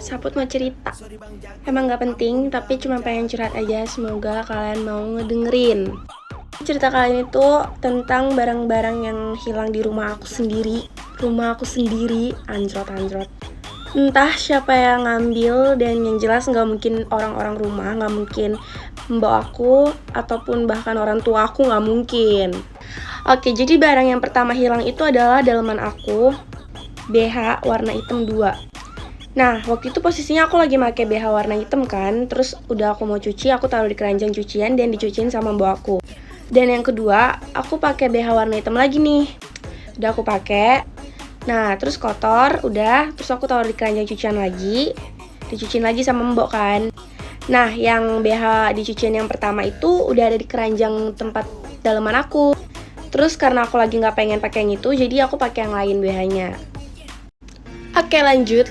Saput mau cerita. Emang gak penting, tapi cuma pengen curhat aja. Semoga kalian mau ngedengerin. Cerita kali ini tuh tentang barang-barang yang hilang di rumah aku sendiri. Rumah aku sendiri, anjrot. Entah siapa yang ngambil, dan yang jelas gak mungkin orang-orang rumah, gak mungkin mbak aku, ataupun bahkan orang tua aku, gak mungkin. Oke, jadi barang yang pertama hilang itu adalah daleman aku, BH warna hitam 2. Nah, waktu itu posisinya aku lagi pakai BH warna hitam kan. Terus udah aku mau cuci, aku taruh di keranjang cucian dan dicuciin sama mbak aku. Dan yang kedua, aku pakai BH warna hitam lagi nih. Udah aku pakai. Nah, terus kotor, udah. Terus aku taruh di keranjang cucian lagi. Dicuciin lagi sama mbak kan. Nah, yang BH dicuciin yang pertama itu udah ada di keranjang tempat daleman aku. Terus karena aku lagi nggak pengen pakai yang itu, jadi aku pakai yang lain BH-nya. Oke, lanjut.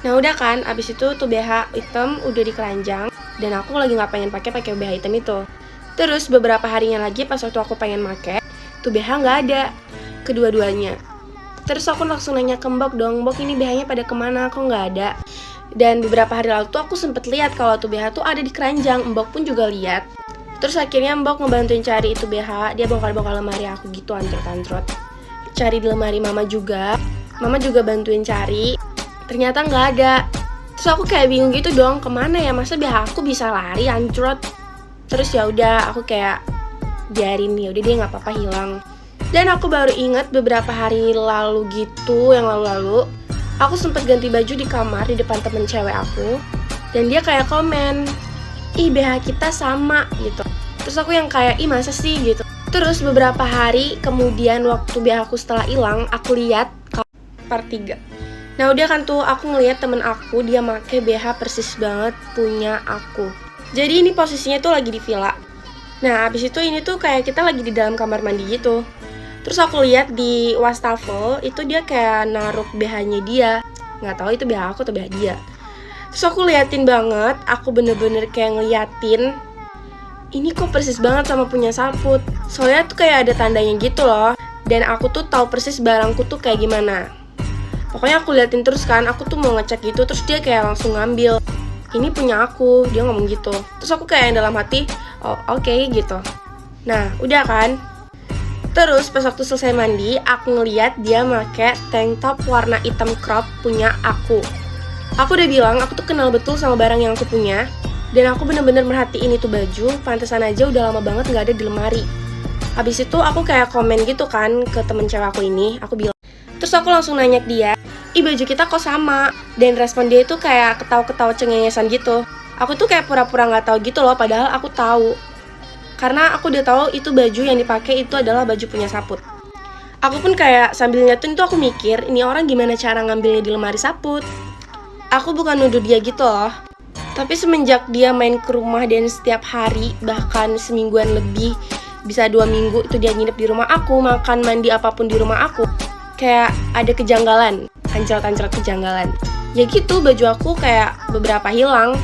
Nah udah kan, abis itu tuh BH hitam udah di keranjang, dan aku lagi nggak pengen pakai BH hitam itu. Terus beberapa harinya lagi pas waktu aku pengen pakai, tuh BH nggak ada, kedua-duanya. Terus aku langsung nanya ke Mbok dong, Mbok ini BH-nya pada kemana, kok nggak ada? Dan beberapa hari lalu tuh aku sempet lihat kalau tuh BH tuh ada di keranjang, Mbok pun juga lihat. Terus akhirnya Mbok ngebantuin cari itu BH, dia bongkar-bongkar lemari aku gitu, antrot-antrot. Cari di lemari Mama juga bantuin cari. Ternyata nggak ada. Terus aku kayak bingung gitu dong, kemana ya, masa BH aku bisa lari anjrot. Terus ya udah aku kayak biarin, ya udah dia nggak apa-apa hilang. Dan aku baru inget beberapa hari lalu gitu, yang lalu-lalu aku sempet ganti baju di kamar di depan temen cewek aku, dan dia kayak komen, ih BH kita sama gitu. Terus aku yang kayak, ih masa sih gitu. Terus beberapa hari kemudian waktu BH aku setelah hilang, aku lihat part 3. Nah udah kan tuh aku ngeliat temen aku, dia make BH persis banget punya aku. Jadi ini posisinya tuh lagi di villa. Nah abis itu ini tuh kayak kita lagi di dalam kamar mandi gitu. Terus aku lihat di wastafel itu dia kayak naruh BH-nya dia. Nggak tahu itu BH aku atau BH dia. Terus aku liatin banget, aku bener-bener kayak ngeliatin, ini kok persis banget sama punya Saput. Soalnya tuh kayak ada tandanya gitu loh. Dan aku tuh tahu persis barangku tuh kayak gimana. Pokoknya aku liatin terus kan, aku tuh mau ngecek gitu, terus dia kayak langsung ngambil. Ini punya aku, dia ngomong gitu. Terus aku kayak yang dalam hati, oh oke, gitu. Nah, udah kan. Terus pas waktu selesai mandi, aku ngeliat dia make tank top warna hitam crop punya aku. Aku udah bilang, aku tuh kenal betul sama barang yang aku punya. Dan aku bener-bener merhatiin itu baju, pantesan aja udah lama banget gak ada di lemari. Habis itu aku kayak komen gitu kan ke temen cewek aku ini, aku bilang. Terus aku langsung nanya ke dia, ih baju kita kok sama? Dan respon dia itu kayak ketawa-ketawa cengengesan gitu. Aku tuh kayak pura-pura gak tahu gitu loh, padahal aku tahu. Karena aku udah tahu itu baju yang dipakai itu adalah baju punya Saput. Aku pun kayak sambil ngeliatin tuh aku mikir, ini orang gimana cara ngambilnya di lemari Saput. Aku bukan nuduh dia gitu loh. Tapi semenjak dia main ke rumah dan setiap hari, bahkan semingguan lebih, bisa 2 minggu itu dia nginep di rumah aku, makan mandi apapun di rumah aku, kayak ada kejanggalan, anjrot kejanggalan. Ya gitu, baju aku kayak beberapa hilang.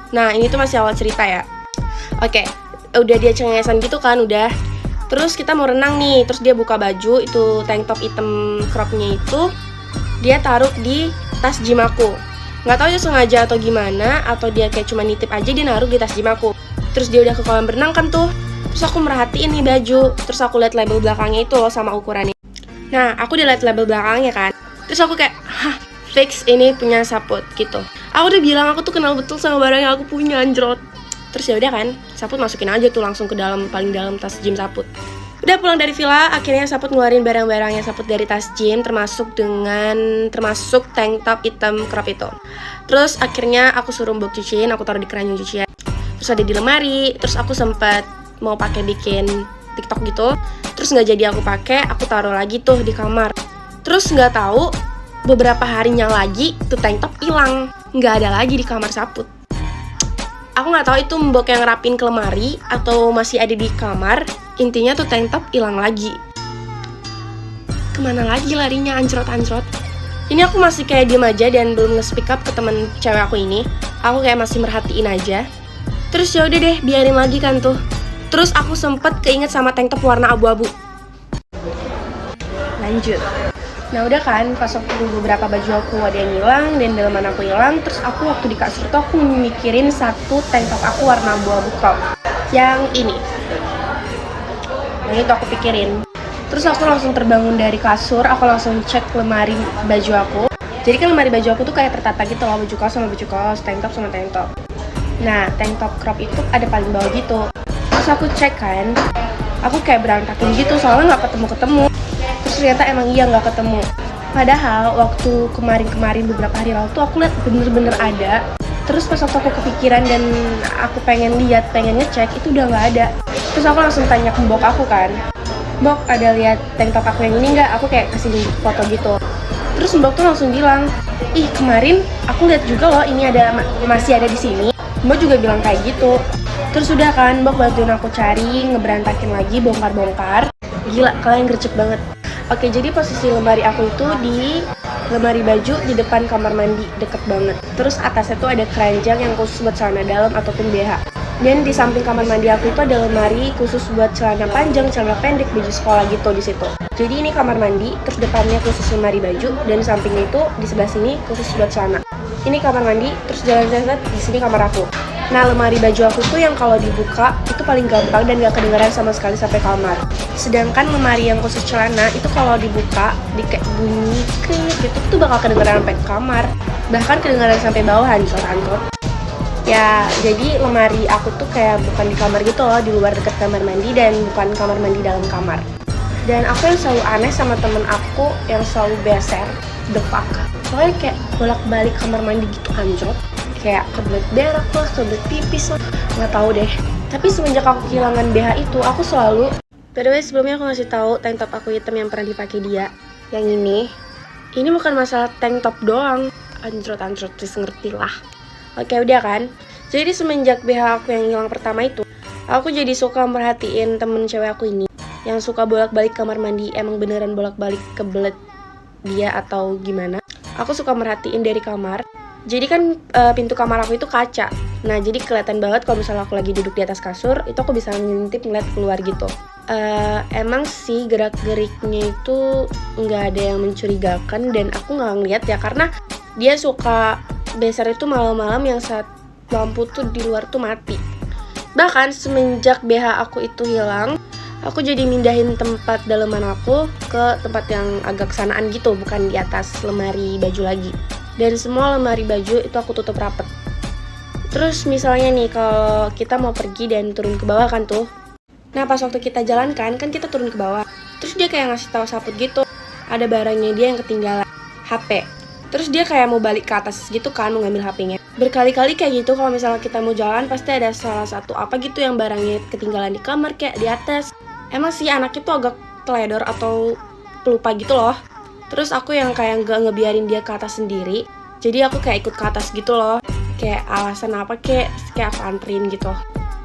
Nah ini tuh masih awal cerita ya. Oke, udah dia cengengesan gitu kan, udah. Terus kita mau renang nih, terus dia buka baju, itu tank top hitam cropnya itu dia taruh di tas gym aku. Nggak tahu dia sengaja atau gimana, atau dia kayak cuma nitip aja, dia naruh di tas gym aku. Terus dia udah ke kolam renang kan tuh. Terus aku merhatiin nih baju, terus aku lihat label belakangnya itu loh sama ukurannya. Nah, aku udah lihat label belakangnya kan. Terus aku kayak, hah, fix ini punya Saput gitu. Aku udah bilang aku tuh kenal betul sama barang yang aku punya, anjrot. Terus ya udah kan, Saput masukin aja tuh langsung ke dalam, paling dalam tas gym Saput. Udah pulang dari villa, akhirnya Saput ngeluarin barang-barangnya Saput dari tas gym, termasuk tank top hitam crop itu. Terus akhirnya aku suruh Mbok cuciin, aku taruh di keranjang cucian. Terus ada di lemari, terus aku sempet mau pakai bikin TikTok gitu. Terus nggak jadi aku pakai, aku taruh lagi tuh di kamar. Terus nggak tahu beberapa harinya lagi tuh tank top hilang, nggak ada lagi di kamar Saput. Aku nggak tahu itu Mbok yang rapin ke lemari atau masih ada di kamar. Intinya tuh tank top hilang lagi. Kemana lagi larinya, anjrot. Ini aku masih kayak diem aja dan belum nge-speak up ke temen cewek aku ini. Aku kayak masih merhatiin aja. Terus ya udah deh, biarin lagi kan tuh. Terus aku sempet keinget sama tank top warna abu-abu. Lanjut. Nah udah kan, pas waktu beberapa baju aku ada yang hilang dan dalaman aku hilang, terus aku waktu di kasur tuh aku mikirin satu tank top aku warna abu-abu crop yang ini. Nah itu aku pikirin. Terus aku langsung terbangun dari kasur, aku langsung cek lemari baju aku. Jadi kan lemari baju aku tuh kayak tertata gitu loh, baju kaos sama baju kaos, tank top sama tank top. Nah tank top crop itu ada paling bawah gitu. Terus aku cek kan, aku kayak berantakin gitu soalnya nggak ketemu. Terus ternyata emang iya nggak ketemu. Padahal waktu kemarin beberapa hari lalu tuh aku lihat bener-bener ada. Terus pas waktu aku kepikiran dan aku pengen ngecek, itu udah nggak ada. Terus aku langsung tanya ke mbok aku kan, "Mbok, ada lihat tank top aku yang ini nggak?" Aku kayak kasih foto gitu. Terus mbok tuh langsung bilang, "Ih, kemarin aku lihat juga loh, ini masih ada di sini." Mbok juga bilang kayak gitu. Terus udah kan, mbok bantuin aku cari, ngeberantakin lagi, bongkar-bongkar. Gila, kalian gercep banget. Oke, jadi posisi lemari aku itu di lemari baju di depan kamar mandi, deket banget. Terus atasnya tuh ada keranjang yang khusus buat celana dalam ataupun BH. Dan di samping kamar mandi aku itu ada lemari khusus buat celana panjang, celana pendek, baju sekolah gitu di situ. Jadi ini kamar mandi, terus depannya khusus lemari baju, dan sampingnya itu di sebelah sini khusus buat celana. Ini kamar mandi, terus jalan set di sini kamar aku. Nah, lemari baju aku tuh yang kalau dibuka itu paling gampang dan gak kedengeran sama sekali sampai kamar. Sedangkan lemari yang khusus celana itu kalau dibuka, di kayak bunyi krik gitu tuh bakal kedengeran sampai kamar. Bahkan kedengeran sampai bawah, hancur-hancur. Ya, jadi lemari aku tuh kayak bukan di kamar gitu loh, di luar deket kamar mandi dan bukan kamar mandi dalam kamar. Dan aku yang selalu aneh sama temen aku yang selalu beser, the fuck. Soalnya kayak bolak-balik kamar mandi gitu anjot. Kayak kebelet berak lah, kebelet pipis lah, nggak tahu deh. Tapi semenjak aku kehilangan BH itu, aku selalu. By the way, sebelumnya aku ngasih tahu tank top aku hitam yang pernah dipakai dia. Yang ini bukan masalah tank top doang. Anjrot, please ngerti lah. Oke, udah kan. Jadi semenjak BH aku yang hilang pertama itu, aku jadi suka merhatiin temen cewek aku ini yang suka bolak-balik kamar mandi. Emang beneran bolak-balik kebelet dia atau gimana? Aku suka merhatiin dari kamar. Jadi kan pintu kamar aku itu kaca. Nah, jadi kelihatan banget kalau misalnya aku lagi duduk di atas kasur, itu aku bisa ngintip ngeliat keluar gitu. Emang sih gerak-geriknya itu nggak ada yang mencurigakan dan aku nggak ngeliat ya, karena dia suka beser itu malam-malam yang saat lampu tuh di luar tuh mati. Bahkan semenjak BH aku itu hilang, aku jadi mindahin tempat daleman aku ke tempat yang agak sanaan gitu, bukan di atas lemari baju lagi. Dan semua lemari baju itu aku tutup rapet. Terus misalnya nih kalau kita mau pergi dan turun ke bawah kan tuh. Nah pas waktu kita jalan kan kita turun ke bawah. Terus dia kayak ngasih tahu saput gitu, ada barangnya dia yang ketinggalan, HP. Terus dia kayak mau balik ke atas gitu kan, mau ngambil HP-nya. Berkali-kali kayak gitu kalau misalnya kita mau jalan pasti ada salah satu apa gitu yang barangnya ketinggalan di kamar kayak di atas. Emang sih anak itu agak teledor atau pelupa gitu loh. Terus aku yang kayak gak ngebiarin dia ke atas sendiri, jadi aku kayak ikut ke atas gitu loh. Kayak alasan apa kayak aku anterin gitu.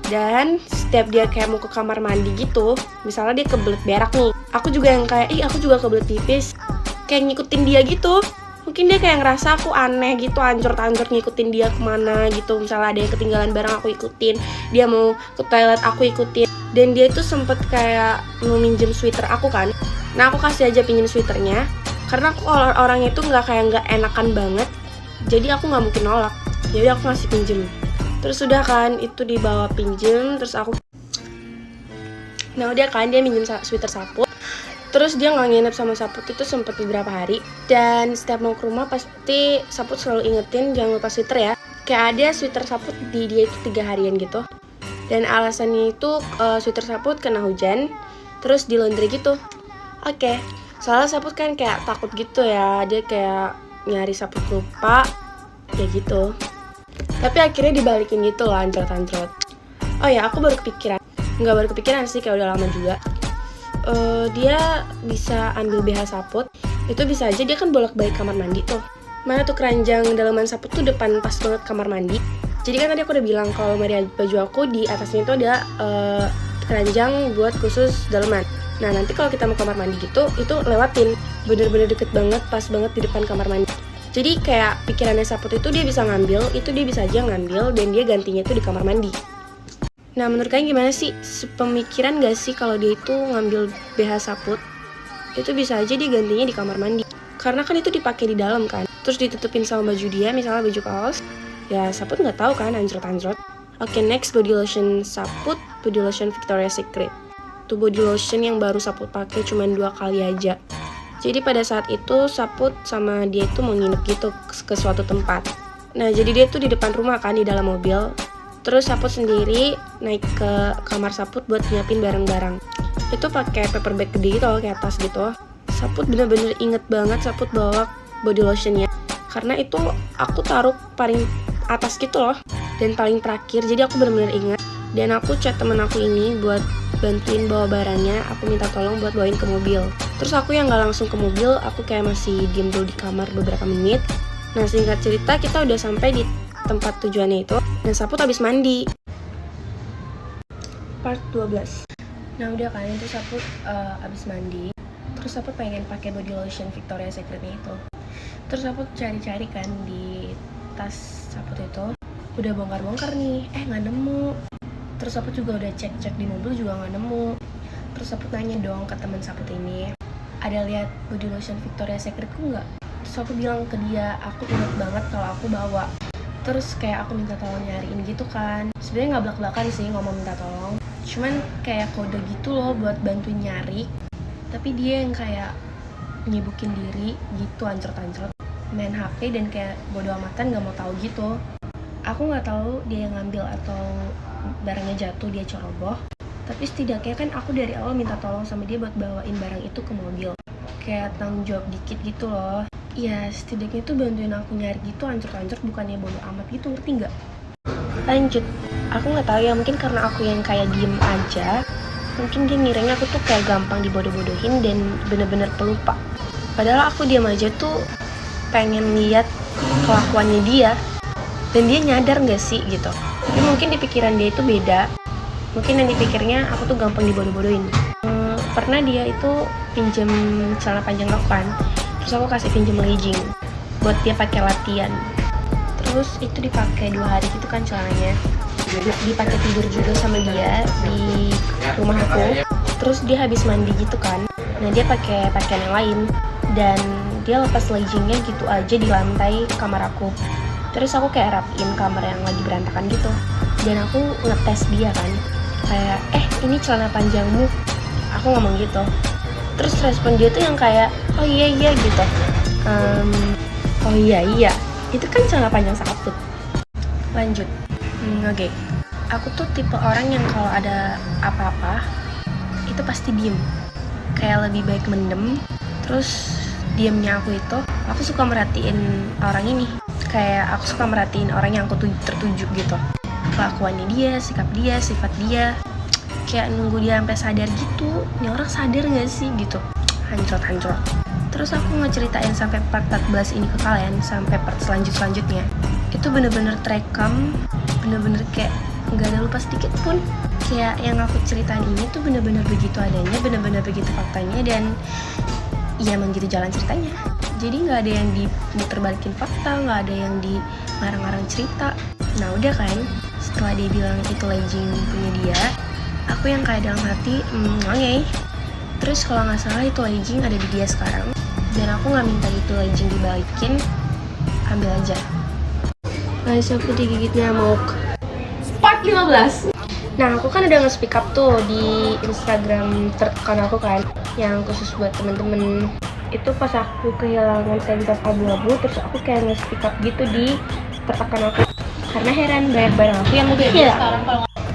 Dan setiap dia kayak mau ke kamar mandi gitu, misalnya dia kebelet berak nih, aku juga yang kayak, aku juga kebelet pipis, kayak ngikutin dia gitu. Mungkin dia kayak ngerasa aku aneh gitu, ancur-ancur ngikutin dia kemana gitu. Misalnya ada yang ketinggalan barang aku ikutin, dia mau ke toilet aku ikutin. Dan dia itu sempet kayak mau minjem sweater aku kan. Nah aku kasih aja pinjem sweaternya, karena aku orangnya itu nggak enakan banget, jadi aku nggak mungkin nolak. Jadi aku ngasih pinjem. Terus udah kan itu dibawa pinjem, terus aku. Nah udah kan dia minjem sweater saput. Terus dia nggak nginep sama saput itu sempet beberapa hari. Dan setiap mau ke rumah pasti saput selalu ingetin jangan lupa sweater ya. Kayak ada sweater saput di dia itu 3 harian gitu. Dan alasannya itu sweater saput kena hujan, terus di laundry gitu. Oke. Soalnya saput kan kayak takut gitu ya, dia kayak nyari saput lupa, kayak gitu. Tapi akhirnya dibalikin gitu loh, anjrot-anjrot. Oh ya, aku baru kepikiran. Nggak baru kepikiran sih, kayak udah lama juga. Dia bisa ambil BH saput, itu bisa aja dia kan bolak-balik kamar mandi tuh. Mana tuh keranjang dalaman saput tuh depan pas banget kamar mandi. Jadi kan tadi aku udah bilang kalau lemari baju aku di atasnya itu ada keranjang buat khusus dalaman. Nah nanti kalau kita mau kamar mandi gitu, itu lewatin bener-bener deket banget, pas banget di depan kamar mandi. Jadi kayak pikirannya saput itu dia bisa ngambil, itu dia bisa aja ngambil dan dia gantinya itu di kamar mandi. Nah menurut kalian gimana sih? Pemikiran gak sih kalau dia itu ngambil BH saput? Itu bisa aja dia gantinya di kamar mandi. karena kan itu dipakai di dalam kan, terus ditutupin sama baju dia, misalnya baju kaos, ya Saput nggak tahu kan anjrot-anjrot. Oke, next body lotion Saput, body lotion Victoria's Secret. Itu body lotion yang baru Saput pakai cuman 2 kali aja. Jadi pada saat itu Saput sama dia itu mau nginep gitu ke suatu tempat. Nah jadi dia tuh di depan rumah kan, di dalam mobil. Terus Saput sendiri naik ke kamar Saput buat nyiapin barang-barang. Itu pakai paper bag gede gitu loh, kayak tas gitu. Saput bener-bener inget banget Saput bawa body lotionnya, karena itu aku taruh paling atas gitu loh, dan paling terakhir. Jadi aku bener-bener inget, dan aku chat temen aku ini buat bantuin bawa barangnya. Aku minta tolong buat bawain ke mobil. Terus aku yang gak langsung ke mobil, aku kayak masih diem dulu di kamar beberapa menit. Nah singkat cerita kita udah sampai di tempat tujuannya itu, dan Saput habis mandi. Part 12. Nah udah kan, itu Saput habis mandi. Terus Saput pengen pakai body lotion Victoria's Secretnya itu. Terus Saput cari-cari kan di tas Saput itu, udah bongkar-bongkar nih, nggak nemu. Terus Saput juga udah cek-cek di mobil juga nggak nemu. Terus Saput nanya dong ke teman Saput ini, ada lihat body lotion Victoria's Secretku nggak? Terus aku bilang ke dia, aku ingat banget kalau aku bawa. Terus kayak aku minta tolong nyariin gitu kan. Sebenarnya nggak belak-belakan sih ngomong minta tolong, cuman kayak kode gitu loh buat bantuin nyari. Tapi dia yang kayak nyibukin diri gitu, ancrot-ancrot main HP dan kayak bodo amatan, nggak mau tahu gitu. Aku nggak tahu dia yang ngambil atau barangnya jatuh dia ceroboh. Tapi setidaknya kan aku dari awal minta tolong sama dia buat bawain barang itu ke mobil, kayak tanggung jawab dikit gitu loh. Ya setidaknya tuh bantuin aku nyari gitu, ancur-ancur, bukannya bodo amat gitu, ngerti nggak? Lanjut, aku nggak tahu ya, mungkin karena aku yang kayak diem aja, mungkin dia ngiranya aku tuh kayak gampang dibodoh-bodohin dan bener-bener pelupa. Padahal aku diem aja tuh pengen lihat kelakuannya dia, dan dia nyadar nggak sih gitu. Tapi mungkin di pikiran dia itu beda, mungkin yang dipikirnya aku tuh gampang dibodoh-bodohin. Pernah dia itu pinjem celana panjang aku kan, terus aku kasih pinjem legging buat dia pakai latihan. Terus itu dipakai 2 hari gitu kan celananya, dipakai tidur juga sama dia di rumah aku. Terus dia habis mandi gitu kan, nah dia pakai pakaian yang lain, dan dia lepas leggingnya gitu aja di lantai kamar aku. Terus aku kayak rapiin kamar yang lagi berantakan gitu, dan aku ngetes dia kan, kayak ini celana panjangmu, aku ngomong gitu. Terus respon dia tuh yang kayak oh iya gitu, oh iya itu kan celana panjang Saput. Lanjut. Oke. Aku tuh tipe orang yang kalau ada apa-apa itu pasti diem, kayak lebih baik mendem. Terus diemnya aku itu, aku suka merhatiin orang ini, kayak aku suka merhatiin orang yang aku tertuju gitu, kelakuannya dia, sikap dia, sifat dia, kayak nunggu dia sampai sadar gitu. Ini orang sadar nggak sih gitu, hancur. Terus aku ngeceritain sampai part 14 ini ke kalian, sampai part selanjutnya itu bener-bener terekam, bener-bener kayak nggak ada lupa sedikit pun. Kayak yang aku ceritain ini tuh bener-bener begitu adanya, bener-bener begitu faktanya, dan ya emang gitu jalan ceritanya. Jadi nggak ada yang dimuterbalikin fakta, nggak ada yang di ngarang-ngarang cerita. Nah udah kan, setelah dia bilang itu legging punya dia, aku yang kayak dalam hati oke. Terus kalau nggak salah itu legging ada di dia sekarang, dan aku nggak minta itu legging dibalikin, ambil aja. Guys, aku digigit nyamuk. Part 15. Nah, aku kan udah nge-speak up tuh di Instagram tertekan aku kan, yang khusus buat temen-temen. Itu pas aku kehilangan sensor abu-abu, terus aku kayak nge-speak up gitu di tertekan aku, karena heran banyak barang aku yang udah hilang.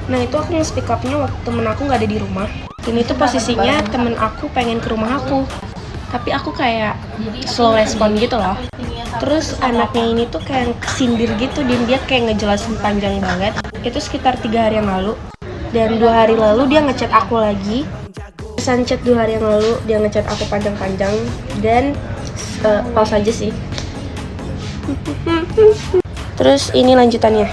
Nah itu aku nge-speak up-nya waktu temen aku gak ada di rumah. Ini tuh posisinya temen aku pengen ke rumah aku, tapi aku kayak slow respon gitu loh. Terus anaknya ini tuh kayak sindir gitu, dan dia kayak ngejelasin panjang banget. Itu sekitar 3 hari yang lalu, dan 2 hari lalu dia ngechat aku lagi. Pesan chat 2 hari yang lalu dia ngechat aku panjang-panjang, dan pause aja sih. Terus ini lanjutannya.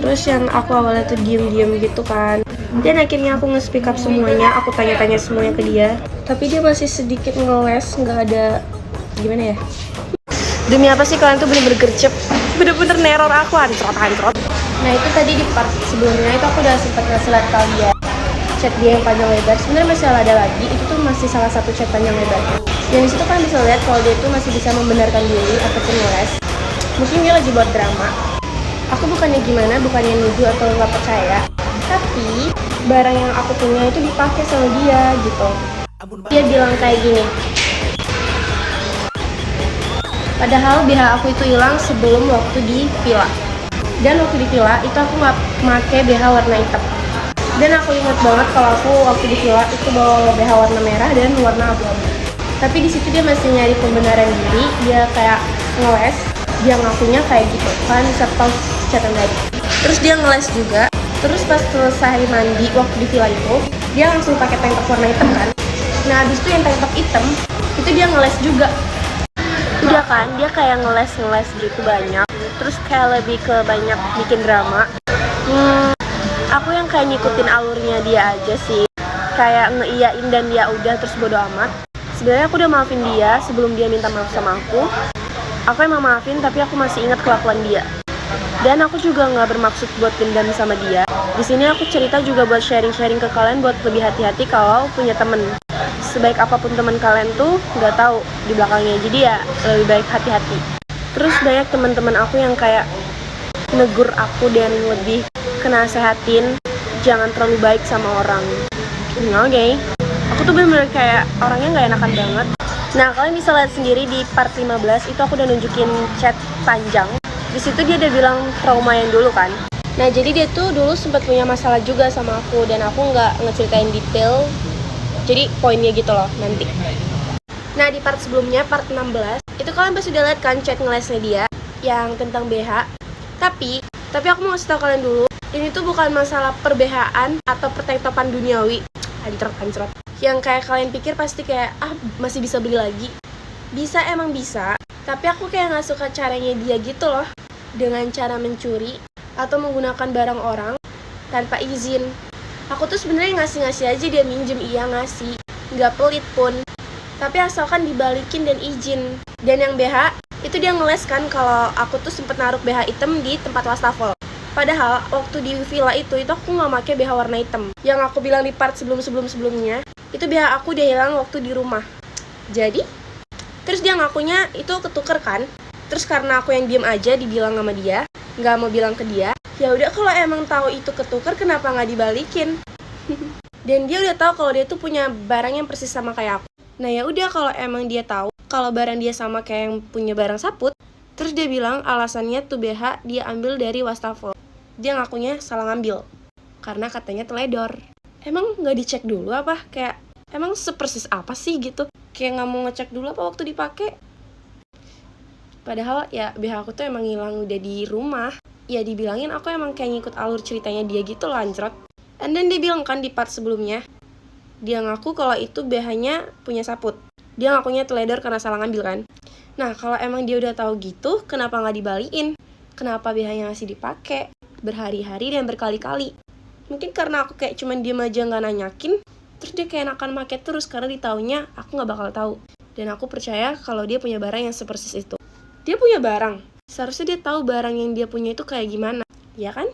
Terus yang aku awalnya tuh diem-diem gitu kan, dan akhirnya aku nge-speak up semuanya, aku tanya-tanya semuanya ke dia. Tapi dia masih sedikit ngeles, nggak ada, gimana ya, demi apa sih kalian tuh bener-bener gercep, bener-bener neror aku, hancrot. Nah itu tadi di part sebelumnya itu aku udah sempet ngasih liat kalian chat dia yang panjang lebar. Sebenarnya masih ada lagi, itu tuh masih salah satu chat panjang lebarnya. Yang disitu kan bisa lihat kalau dia itu masih bisa membenarkan diri ataupun ngeles. Mungkin dia lagi buat drama. Aku bukannya gimana, bukannya nuduh atau nggak percaya, tapi barang yang aku punya itu dipakai sama dia gitu. Dia bilang kayak gini, padahal BH aku itu hilang sebelum waktu di villa. Dan waktu di villa itu aku nggak pakai BH warna hitam. Dan aku ingat banget kalau aku waktu di villa itu bawa BH warna merah dan warna abu-abu. Tapi di situ dia masih nyari pembenaran diri, dia kayak ngeles, dia ngakunya kayak gitu kan, serta chatan tadi. Terus dia ngeles juga. Terus pas selesai mandi waktu di villa itu, dia langsung pakai tank top warna hitam kan. Nah abis itu yang tank top hitam itu dia ngeles juga. Udah kan, dia kayak ngeles gitu banyak. Terus kayak lebih ke banyak bikin drama. Aku yang kayak ngikutin alurnya dia aja sih, kayak ngeiyain dan dia udah terus bodo amat. Sebenarnya aku udah maafin dia sebelum dia minta maaf sama aku. Aku emang maafin tapi aku masih ingat kelakuan dia. Dan aku juga nggak bermaksud buat dendam sama dia. Di sini aku cerita juga buat sharing-sharing ke kalian buat lebih hati-hati kalau punya temen. Sebaik apapun teman kalian tuh nggak tahu di belakangnya, jadi ya lebih baik hati-hati. Terus banyak teman-teman aku yang kayak negur aku dan lebih kenasehatin jangan terlalu baik sama orang. Oke. Aku tuh bener-bener kayak orangnya nggak enakan banget. Nah kalian bisa lihat sendiri di part 15 itu aku udah nunjukin chat panjang. Di situ dia udah bilang trauma yang dulu kan. Nah jadi dia tuh dulu sempat punya masalah juga sama aku dan aku nggak ngeceritain detail. Jadi poinnya gitu loh nanti. Nah di part sebelumnya, part 16, itu kalian pasti udah lihat kan chat ngelesnya dia yang tentang BH. Tapi aku mau kasih tau kalian dulu, ini tuh bukan masalah per-BH-an atau pertektopan duniawi. Hancrot. Yang kayak kalian pikir pasti kayak, masih bisa beli lagi. Bisa, emang bisa. Tapi aku kayak gak suka caranya dia gitu loh. Dengan cara mencuri atau menggunakan barang orang tanpa izin. Aku tuh sebenarnya ngasih aja, dia minjem, iya ngasih, nggak pelit pun. Tapi asalkan dibalikin dan izin. Dan yang BH, itu dia ngeles kan kalau aku tuh sempet naruh BH hitam di tempat wastafel. Padahal waktu di villa itu aku nggak pakai BH warna hitam. Yang aku bilang di part sebelumnya, itu BH aku dia hilang waktu di rumah. Jadi, terus dia ngakunya itu ketuker kan. Terus karena aku yang diem aja dibilang sama dia, nggak mau bilang ke dia. Ya udah kalau emang tahu itu ketuker kenapa nggak dibalikin? Dan dia udah tahu kalau dia tuh punya barang yang persis sama kayak aku. Nah ya udah kalau emang dia tahu kalau barang dia sama kayak yang punya barang saput, terus dia bilang alasannya tuh BH dia ambil dari wastafel. Dia ngakunya salah ngambil karena katanya teledor. Emang nggak dicek dulu apa? Kayak emang sepersis apa sih gitu? Kayak nggak mau ngecek dulu apa waktu dipakai? Padahal ya BH aku tuh emang hilang udah di rumah. Ya dibilangin aku emang kayak ngikut alur ceritanya dia gitu loh, anjrot. And then dia bilang kan di part sebelumnya, dia ngaku kalau itu BH-nya punya saput. Dia ngakunya teledor karena salah ngambil kan. Nah kalau emang dia udah tahu gitu, kenapa nggak dibalikin? Kenapa BH-nya masih dipakai berhari-hari dan berkali-kali? Mungkin karena aku kayak cuman diem aja nggak nanyakin, terus dia kayak enakan make terus karena ditaunya aku nggak bakal tahu. Dan aku percaya kalau dia punya barang yang sepersis itu. Dia punya barang, seharusnya dia tahu barang yang dia punya itu kayak gimana, ya kan?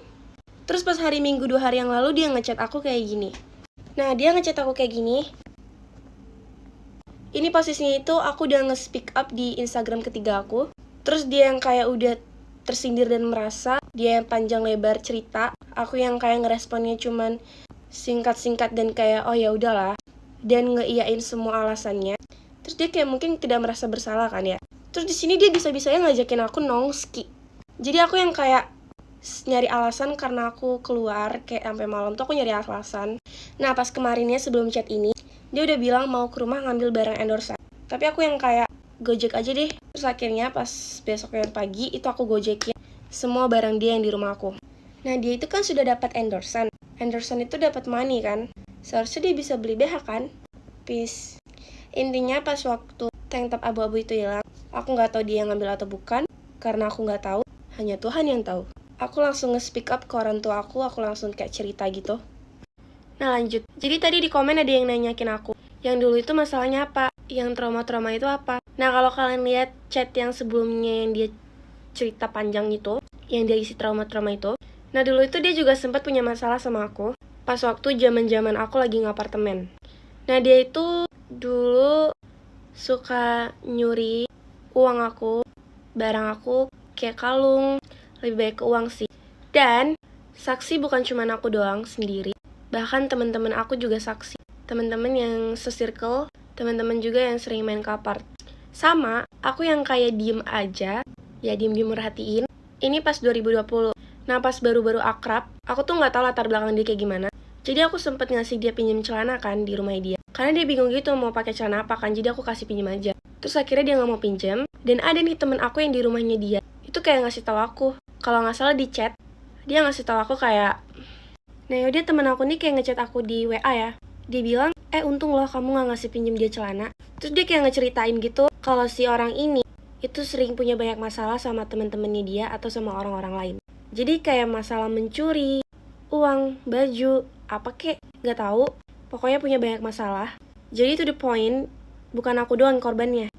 Terus pas hari Minggu 2 hari yang lalu dia ngechat aku kayak gini. Nah dia ngechat aku kayak gini. Ini posisinya itu aku udah nge-speak up di Instagram ketiga aku. Terus dia yang kayak udah tersindir dan merasa, dia yang panjang lebar cerita. Aku yang kayak ngeresponnya cuman singkat-singkat dan kayak oh ya udahlah. Dan ngeiyain semua alasannya. Terus dia kayak mungkin tidak merasa bersalah kan ya. Terus di sini dia bisa-bisanya ngajakin aku nongski. Jadi aku yang kayak nyari alasan karena aku keluar kayak sampai malam tuh aku nyari alasan. Nah pas kemarinnya sebelum chat ini dia udah bilang mau ke rumah ngambil barang endorsean. Tapi aku yang kayak gojek aja deh. Terus akhirnya pas besoknya pagi itu aku gojekin semua barang dia yang di rumah aku. Nah dia itu kan sudah dapat endorsean. Endorsean itu dapat money kan. Seharusnya dia bisa beli BH kan. Peace. Intinya pas waktu tank top abu-abu itu hilang, aku nggak tahu dia yang ngambil atau bukan. Karena aku nggak tahu, hanya Tuhan yang tahu. Aku langsung nge-speak up ke orang tua aku langsung kayak cerita gitu. Nah lanjut, jadi tadi di komen ada yang nanyakin aku, yang dulu itu masalahnya apa? Yang trauma-trauma itu apa? Nah kalau kalian lihat chat yang sebelumnya yang dia cerita panjang itu, yang dia isi trauma-trauma itu, nah dulu itu dia juga sempat punya masalah sama aku, pas waktu zaman aku lagi ngapartemen. Nah dia itu dulu suka nyuri uang aku, barang aku, kayak kalung, lebih baik ke uang sih. Dan saksi bukan cuma aku doang sendiri, bahkan teman-teman aku juga saksi. Teman-teman yang se-circle, teman-teman juga yang sering main kapart. Sama, aku yang kayak diem aja, ya diem-diem merhatiin. Ini pas 2020. Nah pas baru-baru akrab, aku tuh nggak tahu latar belakang dia kayak gimana. Jadi aku sempet ngasih dia pinjem celana kan di rumah dia. Karena dia bingung gitu mau pakai celana apa kan, jadi aku kasih pinjem aja. Terus akhirnya dia nggak mau pinjem. Dan ada nih temen aku yang di rumahnya dia, itu kayak ngasih tahu aku, kalau nggak salah di chat, dia ngasih tahu aku kayak, nah yaudah temen aku nih kayak ngechat aku di WA ya. Dia bilang, untung loh kamu nggak ngasih pinjem dia celana. Terus dia kayak ngeceritain gitu, kalau si orang ini itu sering punya banyak masalah sama temen-temennya dia atau sama orang-orang lain. Jadi kayak masalah mencuri uang, baju, apa kek, nggak tahu. Pokoknya punya banyak masalah. Jadi to the point, bukan aku doang korbannya,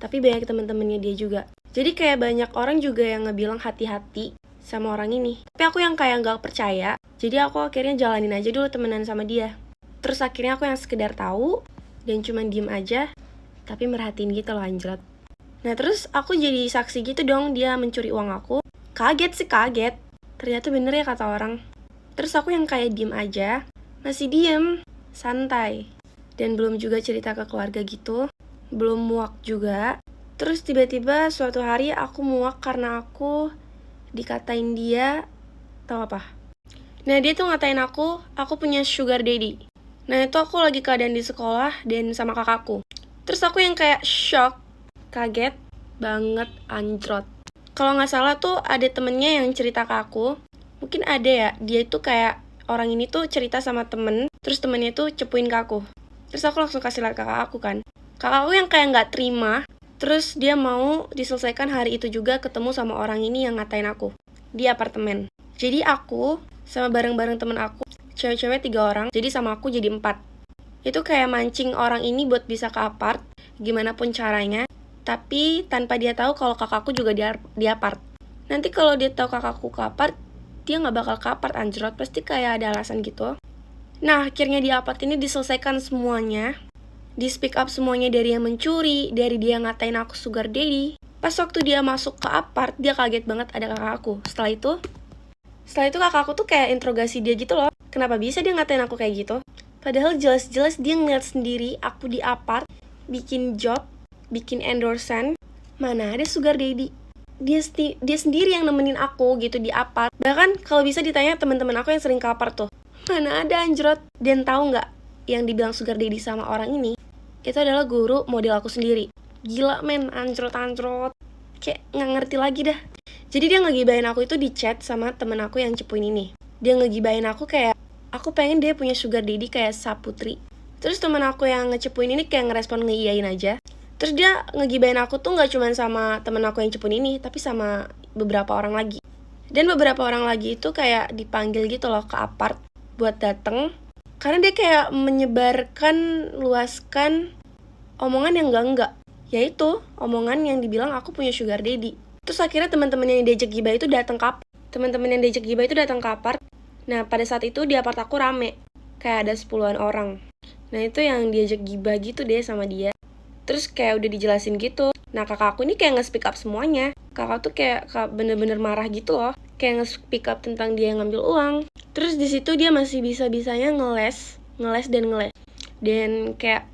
tapi banyak temen-temennya dia juga. Jadi kayak banyak orang juga yang ngebilang hati-hati sama orang ini. Tapi aku yang kayak nggak percaya. Jadi aku akhirnya jalanin aja dulu temenan sama dia. Terus akhirnya aku yang sekedar tahu dan cuma diem aja, tapi merhatiin gitu loh anjrot. Nah terus aku jadi saksi gitu dong dia mencuri uang aku. Kaget sih kaget. Ternyata bener ya kata orang. Terus aku yang kayak diem aja, masih diem, santai. Dan belum juga cerita ke keluarga gitu. Belum muak juga. Terus tiba-tiba suatu hari aku muak karena aku dikatain dia, tau apa? Nah dia tuh ngatain aku punya sugar daddy. Nah itu aku lagi keadaan di sekolah dan sama kakakku. Terus aku yang kayak shock, kaget banget, anjrot. Kalau nggak salah tuh ada temennya yang cerita ke aku. Mungkin ada ya, dia itu kayak orang ini tuh cerita sama temen, terus temennya tuh cepuin ke aku. Terus aku langsung kasih lihat kakak aku kan. Kakak aku yang kayak nggak terima, terus dia mau diselesaikan hari itu juga ketemu sama orang ini yang ngatain aku di apartemen. Jadi aku sama bareng-bareng temen aku, cewek-cewek 3 orang, jadi sama aku jadi 4. Itu kayak mancing orang ini buat bisa ke apart, gimana pun caranya. Tapi tanpa dia tahu kalau kakakku juga di apart. Nanti kalau dia tahu kakakku ke apart, dia nggak bakal ke apart anjrot, pasti kayak ada alasan gitu. Nah akhirnya di apart ini diselesaikan semuanya. Di speak up semuanya, dari yang mencuri, dari dia ngatain aku sugar daddy. Pas waktu dia masuk ke apart, dia kaget banget ada kakak aku. Setelah itu kakak aku tuh kayak interogasi dia gitu loh. Kenapa bisa dia ngatain aku kayak gitu? Padahal jelas-jelas dia ngeliat sendiri aku di apart, bikin job, bikin endorsan. Mana ada sugar daddy? Dia sendiri yang nemenin aku gitu di apart. Bahkan kalau bisa ditanya teman-teman aku yang sering ke apart tuh, mana ada anjrot. Dan tahu nggak, yang dibilang sugar daddy sama orang ini itu adalah guru model aku sendiri. Gila men, anjrot. Kayak nggak ngerti lagi dah. Jadi dia ngegibahin aku itu di chat sama temen aku yang cepuin ini. Dia ngegibahin aku kayak, aku pengen dia punya sugar daddy kayak Saputri. Terus temen aku yang ngecepuin ini kayak ngerespon ngeiyain aja. Terus dia ngegibahin aku tuh gak cuma sama temen aku yang cepuin ini, tapi sama beberapa orang lagi. Dan beberapa orang lagi itu kayak dipanggil gitu loh ke apart buat dateng. Karena dia kayak menyebarkan, luaskan omongan yang enggak. Yaitu omongan yang dibilang aku punya sugar daddy. Terus akhirnya teman-teman yang diajak gibah itu datang ke apart. Nah pada saat itu di apart aku rame. Kayak ada 10-an orang. Nah itu yang diajak gibah gitu deh sama dia. Terus kayak udah dijelasin gitu. Nah kakak aku ini kayak nge-speak up semuanya. Kakak tuh kayak bener-bener marah gitu loh. Kayak nge-speak up tentang dia yang ngambil uang. Terus di situ dia masih bisa-bisanya ngeles. Dan kayak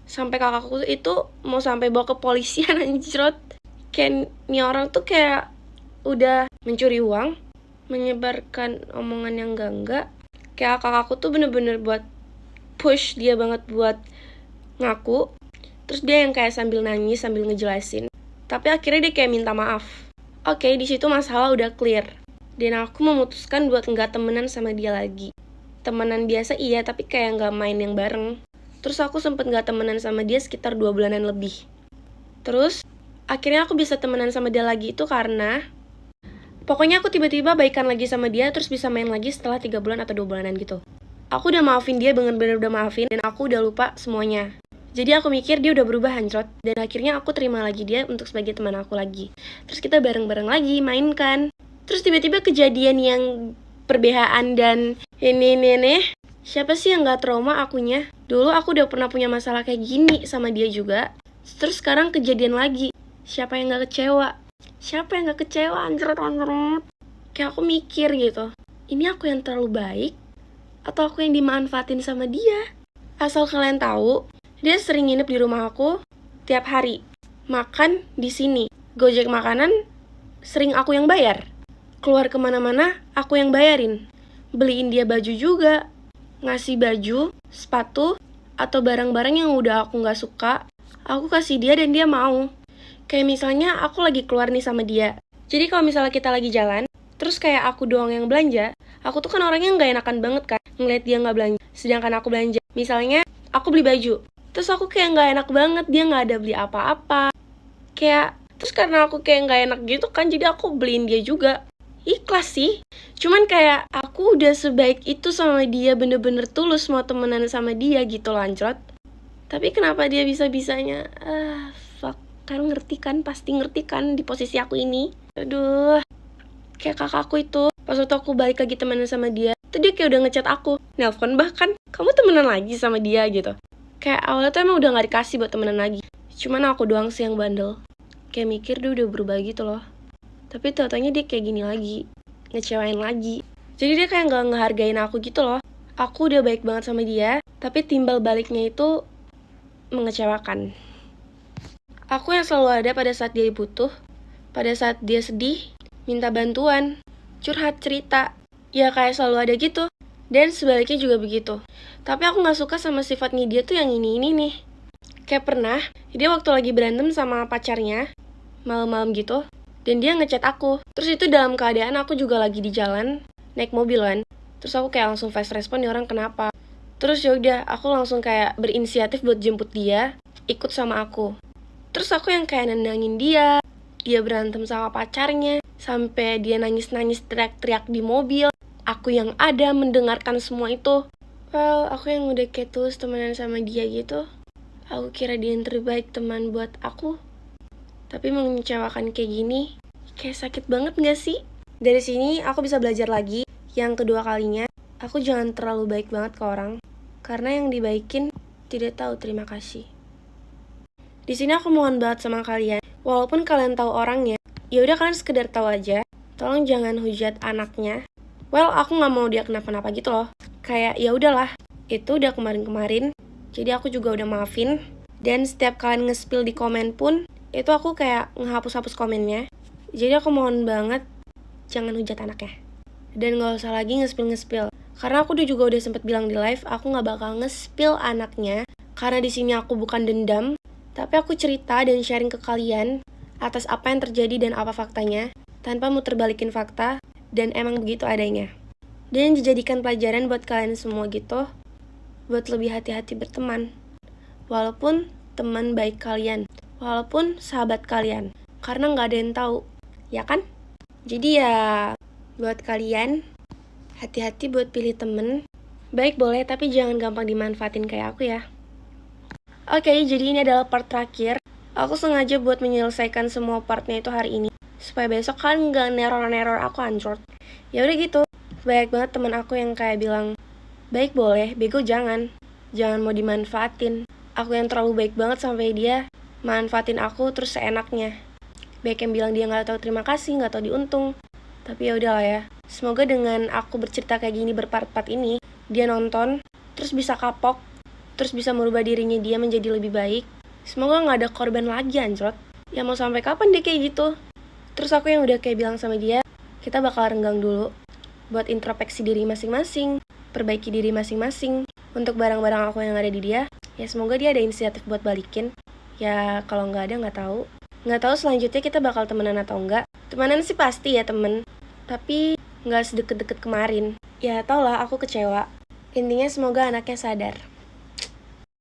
sampai kakakku itu mau sampai bawa ke polisian anjrot. Kayak nih orang tuh kayak udah mencuri uang, menyebarkan omongan yang enggak. Kayak kakakku tuh bener-bener buat push dia banget buat ngaku. Terus dia yang kayak sambil nangis, sambil ngejelasin. Tapi akhirnya dia kayak minta maaf. Oke, di situ masalah udah clear. Dan aku memutuskan buat nggak temenan sama dia lagi. Temenan biasa iya, tapi kayak nggak main yang bareng. Terus aku sempet nggak temenan sama dia sekitar 2 bulanan lebih. Terus akhirnya aku bisa temenan sama dia lagi itu karena pokoknya aku tiba-tiba baikan lagi sama dia, terus bisa main lagi setelah 3 bulan atau 2 bulanan gitu. Aku udah maafin dia, bener-bener udah maafin, dan aku udah lupa semuanya. Jadi aku mikir dia udah berubah anjrot. Dan akhirnya aku terima lagi dia untuk sebagai teman aku lagi. Terus kita bareng-bareng lagi main kan. Terus tiba-tiba kejadian yang perbehaan dan Ini. Siapa sih yang gak trauma akunya? Dulu aku udah pernah punya masalah kayak gini sama dia juga. Terus sekarang kejadian lagi. Siapa yang gak kecewa? Anjret. Kayak aku mikir gitu. Ini aku yang terlalu baik? Atau aku yang dimanfaatin sama dia? Asal kalian tahu, dia sering nginep di rumah aku tiap hari. Makan di sini. Gojek makanan sering aku yang bayar. Keluar kemana-mana aku yang bayarin. Beliin dia baju juga. Ngasih baju, sepatu, atau barang-barang yang udah aku gak suka, aku kasih dia dan dia mau. Kayak misalnya aku lagi keluar nih sama dia. Jadi kalau misalnya kita lagi jalan, terus kayak aku doang yang belanja, aku tuh kan orangnya gak enakan banget kan ngeliat dia gak belanja, sedangkan aku belanja. Misalnya, aku beli baju, terus aku kayak gak enak banget, dia gak ada beli apa-apa. Terus karena aku kayak gak enak gitu kan, jadi aku beliin dia juga. Ikhlas sih, cuman kayak aku udah sebaik itu sama dia, bener-bener tulus mau temenan sama dia gitu lancrot. Tapi kenapa dia bisa-bisanya, fuck, kalian ngerti kan, pasti ngerti kan di posisi aku ini. Aduh, kayak kakakku itu, pas waktu aku balik lagi temenan sama dia, tuh dia kayak udah ngechat aku, nelpon bahkan, kamu temenan lagi sama dia gitu. Kayak awalnya tuh emang udah gak dikasih buat temenan lagi, cuman aku doang sih yang bandel. Kayak mikir dia udah berubah gitu loh. Tapi tau-taunya dia kayak gini lagi, ngecewain lagi. Jadi dia kayak gak ngehargain aku gitu loh. Aku udah baik banget sama dia, tapi timbal baliknya itu mengecewakan. Aku yang selalu ada pada saat dia butuh, pada saat dia sedih, minta bantuan, curhat cerita. Ya kayak selalu ada gitu. Dan sebaliknya juga begitu. Tapi aku gak suka sama sifatnya dia tuh yang ini nih. Kayak pernah, dia waktu lagi berantem sama pacarnya, malam-malam gitu, dan dia ngechat aku. Terus itu dalam keadaan aku juga lagi di jalan, naik mobil kan. Terus aku kayak langsung fast respon, nih orang kenapa. Terus yaudah, aku langsung kayak berinisiatif buat jemput dia, ikut sama aku. Terus aku yang kayak nendangin dia berantem sama pacarnya, sampai dia nangis-nangis teriak-teriak di mobil. Aku yang ada mendengarkan semua itu. Well, aku yang udah kayak tulus temenan sama dia gitu. Aku kira dia yang terbaik teman buat aku. Tapi mengecewakan kayak gini, kayak sakit banget gak sih? Dari sini aku bisa belajar lagi. Yang kedua kalinya, aku jangan terlalu baik banget ke orang. Karena yang dibaikin tidak tahu terima kasih. Di sini aku mohon banget sama kalian, walaupun kalian tahu orangnya, ya udah kalian sekedar tahu aja. Tolong jangan hujat anaknya. Well, aku nggak mau dia kenapa-napa gitu loh. Kayak ya udahlah, itu udah kemarin-kemarin. Jadi aku juga udah maafin. Dan setiap kalian nge-spill di komen pun, itu aku kayak ngehapus-hapus komennya. Jadi aku mohon banget jangan hujat anaknya. Dan gak usah lagi nge-spill. Karena aku juga udah sempet bilang di live, aku gak bakal nge-spill anaknya. Karena di sini aku bukan dendam, tapi aku cerita dan sharing ke kalian atas apa yang terjadi dan apa faktanya, tanpa muter balikin fakta, dan emang begitu adanya. Dan dijadikan pelajaran buat kalian semua gitu, buat lebih hati-hati berteman. Walaupun teman baik kalian, walaupun sahabat kalian, karena gak ada yang tahu, ya kan? Jadi ya, buat kalian, hati-hati buat pilih temen. Baik boleh, tapi jangan gampang dimanfaatin kayak aku ya. Oke, jadi ini adalah part terakhir. Aku sengaja buat menyelesaikan semua partnya itu hari ini, supaya besok kalian gak neror-neror aku anjrot. Ya udah gitu, banyak banget temen aku yang kayak bilang, baik boleh, bego jangan. Jangan mau dimanfaatin. Aku yang terlalu baik banget sampai dia manfaatin aku terus seenaknya. Baik yang bilang dia gak tahu terima kasih, gak tahu diuntung. Tapi ya udahlah ya. Semoga dengan aku bercerita kayak gini berpart-part ini, dia nonton, terus bisa kapok, terus bisa merubah dirinya dia menjadi lebih baik. Semoga gak ada korban lagi anjrot. Ya mau sampai kapan dia kayak gitu? Terus aku yang udah kayak bilang sama dia, kita bakal renggang dulu buat introspeksi diri masing-masing, perbaiki diri masing-masing. Untuk barang-barang aku yang ada di dia, ya semoga dia ada inisiatif buat balikin. Ya kalau nggak ada nggak tahu selanjutnya kita bakal temenan atau enggak. Temenan sih pasti ya temen, tapi nggak sedekat-dekat kemarin. Ya tau lah aku kecewa. Intinya semoga anaknya sadar.